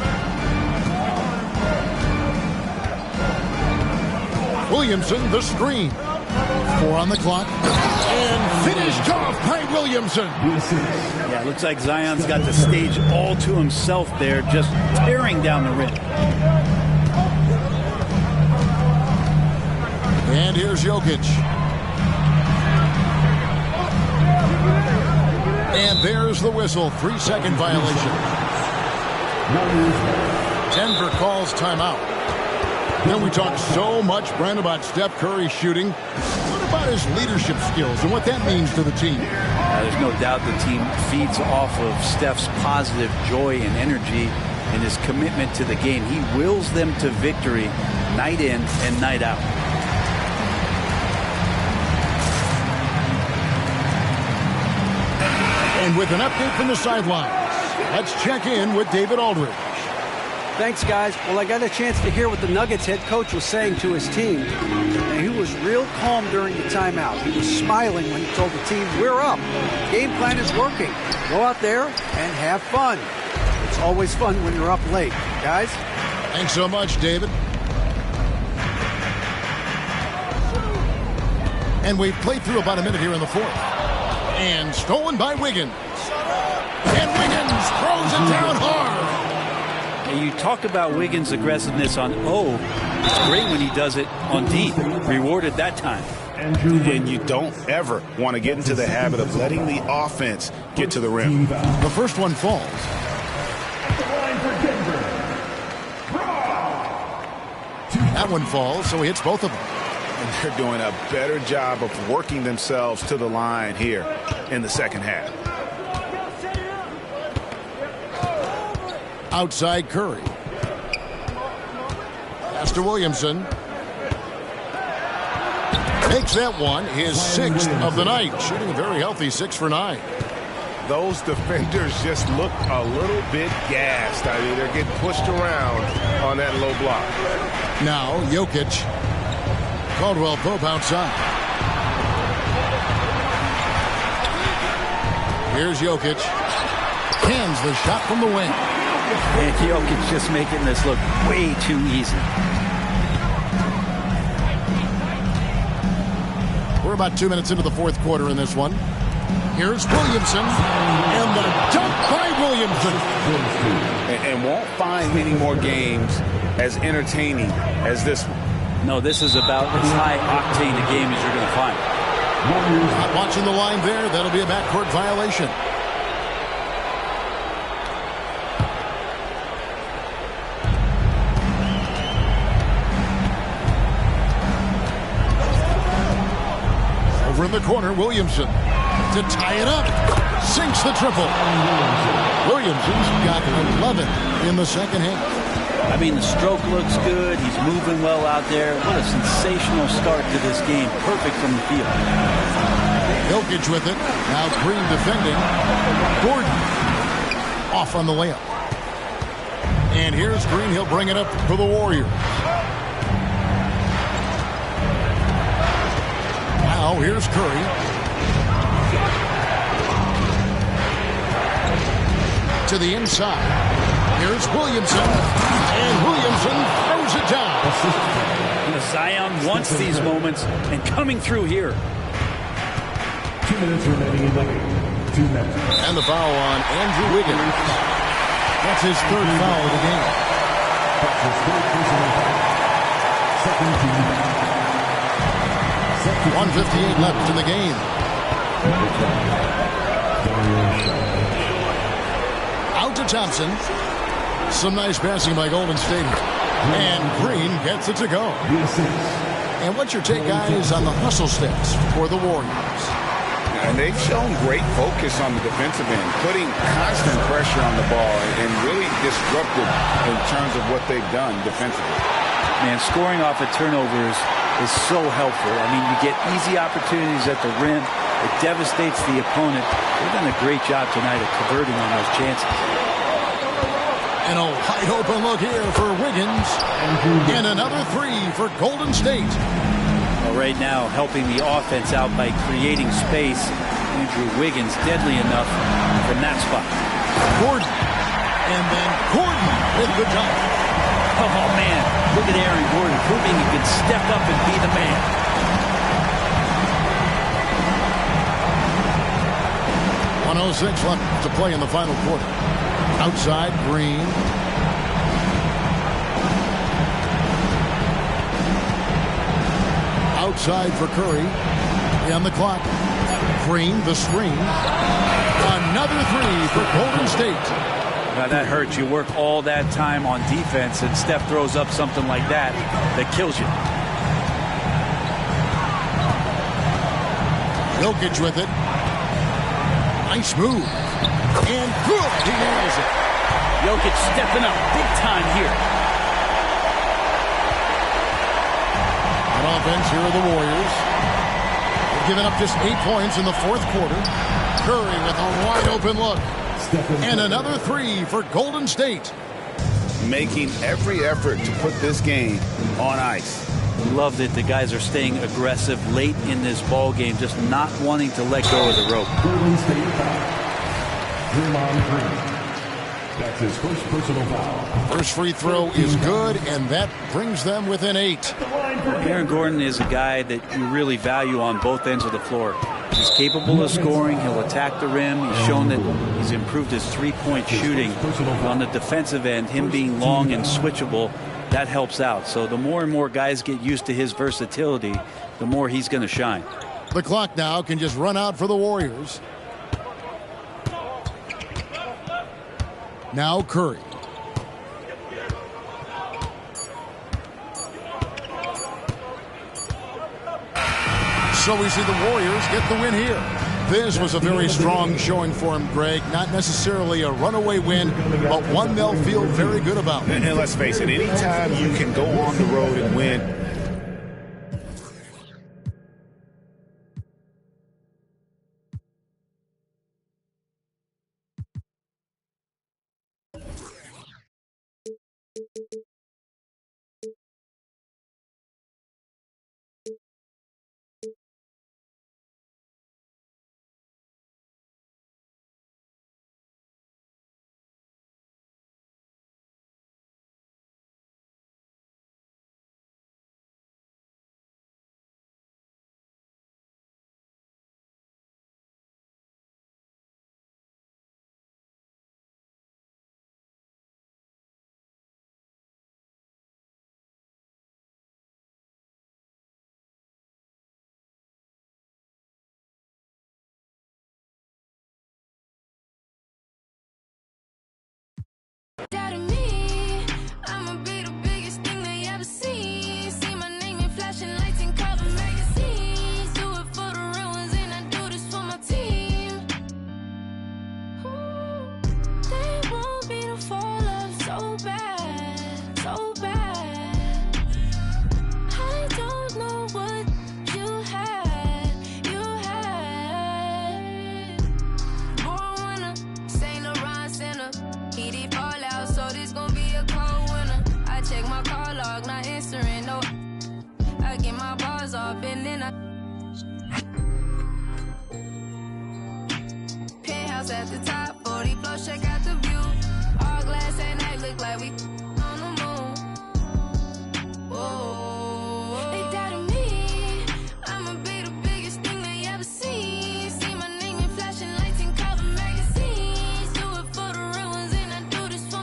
S9: Williamson, the screen. 4 on the clock. And finished off by Williamson.
S3: Yeah, looks like Zion's got the stage all to himself there, just tearing down the rim.
S9: And here's Jokic. And there's the whistle. 3-second violation. Denver calls timeout. Then we talk so much, Brent, about Steph Curry shooting. What about his leadership skills and what that means to the team?
S3: There's no doubt the team feeds off of Steph's positive joy and energy and his commitment to the game. He wills them to victory night in and night out.
S9: And with an update from the sidelines, let's check in with David Aldridge.
S11: Thanks, guys. Well, I got a chance to hear what the Nuggets head coach was saying to his team. And he was real calm during the timeout. He was smiling when he told the team, we're up. Game plan is working. Go out there and have fun. It's always fun when you're up late. Guys?
S9: Thanks so much, David. And we've played through about a minute here in the fourth. And stolen by Wiggins. And Wiggins throws it down hard.
S3: You talk about Wiggins' aggressiveness on O. It's great when he does it on D. Rewarded that time.
S12: And you don't ever want to get into the habit of letting the offense get to the rim.
S9: The first one falls. That one falls, so he hits both of them.
S12: And they're doing a better job of working themselves to the line here in the second half.
S9: Outside Curry. Pass to Williamson. Makes that one his 6th of the night. Shooting a very healthy 6 for 9.
S12: Those defenders just look a little bit gassed. I mean, they're getting pushed around on that low block.
S9: Now Jokic. Caldwell Pope outside. Here's Jokic. Hands the shot from the wing.
S3: And Jokic just making this look way too easy.
S9: We're about 2 minutes into the fourth quarter in this one. Here's Williamson. And the dunk by Williamson.
S10: And won't find many more games as entertaining as this one.
S3: No, this is about as high-octane a game as you're going to find.
S9: Not watching the line there. That'll be a backcourt violation. Over in the corner, Williamson to tie it up. Sinks the triple. Williamson's got 11 in the second half.
S3: I mean, the stroke looks good. He's moving well out there. What a sensational start to this game. Perfect from the field.
S9: Jokic with it. Now Green defending. Gordon off on the layup. And here's Green. He'll bring it up for the Warriors. Now here's Curry. To the inside. Here's Williamson, and Williamson throws it down.
S3: Zion wants these moments, and coming through here.
S5: 2 minutes remaining in the game. 2 minutes.
S9: And the foul on Andrew Wiggins. That's his third foul of the game.
S5: That's his third personal foul. Second team.
S9: 1:58 left in the game. Out to Thompson. Some nice passing by Golden State. And Green gets it to go. And what's your take, guys, on the hustle steps for the Warriors?
S10: And they've shown great focus on the defensive end, putting constant pressure on the ball and really disruptive in terms of what they've done defensively.
S3: Man, scoring off of turnovers is so helpful. I mean, you get easy opportunities at the rim. It devastates the opponent. They've done a great job tonight of converting on those chances.
S9: And a wide open look here for Wiggins. And another three for Golden State.
S3: Well, right now, helping the offense out by creating space. Andrew Wiggins, deadly enough from that spot.
S9: Gordon. And then Gordon with the dunk.
S3: Oh, man. Look at Aaron Gordon proving he can step up and be the man.
S9: .106 left to play in the final quarter. Outside, Green. Outside for Curry. On the clock. Green, the screen. Another three for Golden State.
S3: Now that hurts. You work all that time on defense, and Steph throws up something like that kills you.
S9: Jokic with it. Nice move. And good. He nails it.
S3: Jokic stepping up big time here.
S9: On offense, here are the Warriors. They've given up just 8 points in the fourth quarter. Curry with a wide open look. And another three for Golden State.
S10: Making every effort to put this game on ice.
S3: Love that the guys are staying aggressive late in this ball game, just not wanting to let go of the rope.
S5: Golden State foul. Draymond Green. That's his first personal foul.
S9: First free throw is good, and that brings them within 8.
S3: Aaron Gordon is a guy that you really value on both ends of the floor. He's capable of scoring. He'll attack the rim. He's shown that he's improved his three-point shooting. On the defensive end, him being long and switchable, that helps out. So the more and more guys get used to his versatility, the more he's going to shine.
S9: The clock now can just run out for the Warriors. Now Curry. So we see the Warriors get the win here. This was a very strong showing for him, Greg. Not necessarily a runaway win, but one they'll feel very good about.
S12: And let's face it, anytime you can go on the road and win,
S13: Penthouse at the top, 40 floor, check out the view. All glass at night, look like we on the moon. Whoa. They doubted me, I'ma be the biggest thing they ever seen. See my name in flashing lights and cover magazines. Do it for the real ones and I do this for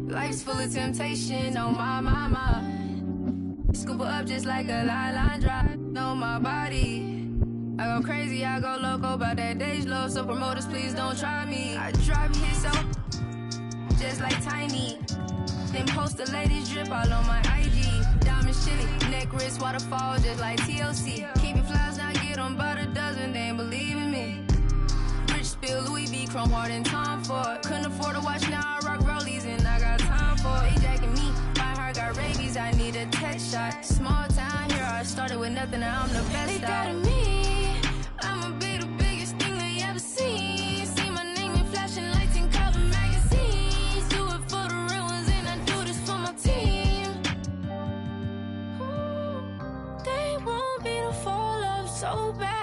S13: Life's full of temptation, oh my. Scoop her up just like a line drive. Know my body. I go crazy, I go loco about that Dej Loaf. So promoters, please don't try me. I drop hits out just like Tiny. Then post the latest drip all on my IG. Diamonds chilly, neck wrist waterfall just like TLC. Keep your flies now, get on about a dozen, they ain't believe in me. Rich spill Louis V, Chrome Heart and Tom Ford. Couldn't afford to watch, now I rock rollies and I got time for it. They jacking me, my heart got rabies, I need a tech shot. Small town here, I started with nothing, now I'm the best. They doubted me, I'ma be the biggest thing they ever seen. See my name in flashing lights in cover magazines. Do it for the real ones and I do this for my team. They want me to fall off so bad.